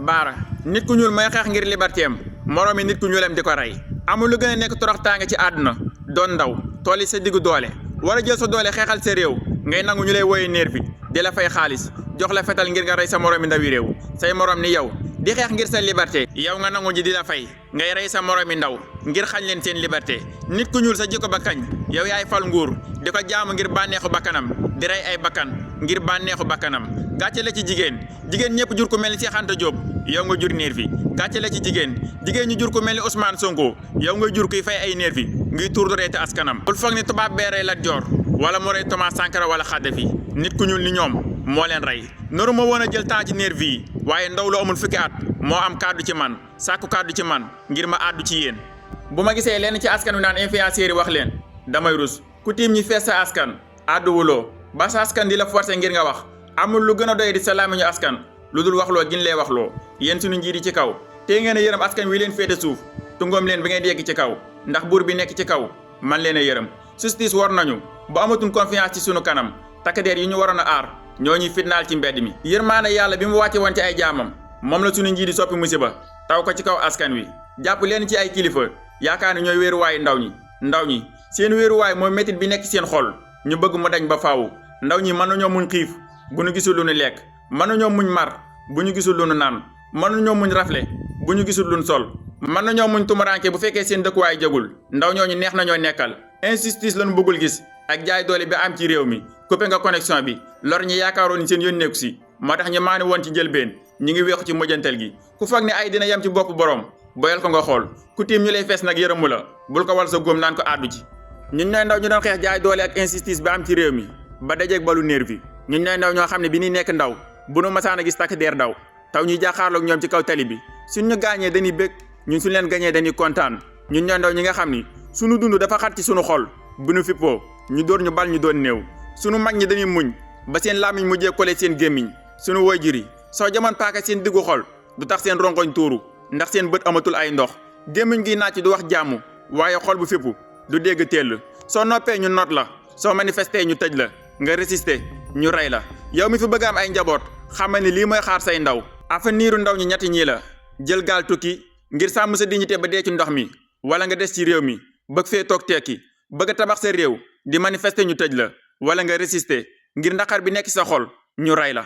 baara nit ku ñuul mooy xeex ngir liberté am moroomi nit ku ñuulam di ko rey amul lu gën a nekk toroxtaange ci àdduna doon ndaw tooli sa diggu doole war a jël sa doole xeexal sa réew ngay nangu ñu lay wooye nervi di la fay xaalis jox la fetal ngir nga rey sa moroomi ndawi réew say moroom ni yow di xeex ngir sa liberté yow nga nangu ji di la fay ngay rey sa moroomi ndaw ngir xañ leen seen liberté nit ku ñuul sa jikko ba kañ yow yaay fal nguur di ko jaamu ngir bànneexu bakkanam di rey ay bakkan ngir bànneexu bakkanam gàcce la ci jigéen ñëpp jur ku mel ni Cheikh Anta Diop yow nga jur nervi gàcce la ci jigéen ñu jur ku mel ni Ousmane Sonko yow nga jur kuy fay ay nervi ngi tuur deretu askanam bul foog ni tubaab bee rey Lat Joor wala mu rey Thomas Sankara wala Kadhafi nit ku ñuul ni ñoom moo leen rey noru ma woon a jël temps ci nervi yi waaye ndaw la amul fukki at moo am kàddu ci man sàkku kàddu ci man ngir ma àddu ci yéen bu ma gisee lenn ci askan wi naan influenceurs yi wax leen damay rus ku tiim ñi fees sa askan àdduwuloo ba sa askan di la forcé ngir nga wax amul lu gën a doy di sa làmmiñu askan lu dul waxloo gin lee waxloo yéen suñu njiit yi ci kaw tey ngeen a yërëm askan wi leen féete suuf tungoom leen bi ngay yegg ci kaw ndax buur bi nekk ci kaw man leen a yërëm justice war nañu bu amatuñ confiance ci sunu kanam takk der yi ñu waroon a aar ñoo ñuy fitnaal ci mbedd mi yërmaane yàlla bi mu wàcce woon ci ay jaamam moom la suñu njiit yi soppi musiba taw ko ci kaw askan wi jàpp leen ci ay kilifa yaakaar ne ñooy wéeruwaayu ndaw ñi seen wéeruwaay mooy métit bi nekk seen xol ñu bëgg mu dañ ba faaw ndaw ñi mën nañoo muñ xiif bu ñu gisul lu ñu lekk mën nañoo muñ mar bu ñu gisul lu ñu naan mën nañoo muñ rafle bu ñu gisul lu ñu sol mën nañoo muñ tumuraanke bu fekkee seen dëkkuwaay jagul ndaw ñooñu neex nañoo nekkal injustice lañu bëggul gis ak jaay doole bi am ci réew mi coupé nga connexion bi lor ñi yaakaaroon ni seen yoon nekku si moo tax ñu maani woon ci njëlbeen ñi ngi weexu ci mujjantal gi ku foog ne ay dina yem ci bopp borom boyal ko nga xool ku tiim ñu lay fees nag yërëmu la bul ko wal sa góom naan ko àddu ci ñun ñooy ndaw ñu doon xeex jaay doole ak injustice bi am ci réew mi ba dajeeg balu nervi ñun ñooy ndaw ñoo xam ne bi ñuy nekk ndaw bu nu masaan a gis takk deer daw taw ñuy jàkkaarloog ñoom ci kaw tali bi suñ ñu gaañee dañuy bég ñun suñ leen gañee dañuy kontaan ñun ñooy ndaw ñi nga xam ni suñu dund dafa xat ci suñu xol bu ñu fippoo ñu dóor ñu bal ñu doon néew suñu mag ñi dañuy muñ ba seen làmmiñ mujjee kole seen gémmiñ suñu waajur yi soo jamoon paaka seen diggu xol du tax seen rongoñ tuuru ndax seen bët amatul ay ndox gémmiñ gi naaj du wax jàmm waaye xol bu fippu du dégg teel soo noppee ñu noot la soo manifesté ñu tëj la nga résister ñu rey la yow mi fi bëgg am ay njaboot xamal ni lii mooy xaar say ndaw avenir ndaw ñi ñetti ñii la jël gaal tukki ngir sàmm sa dignité ba dee ci ndox mi wala nga des ci réew mi bëgg fee toog tekki bëgg a tabax sa réew di manifester ñu tëj la wala nga résister ngir naqar bi nekk sa xol ñu rey la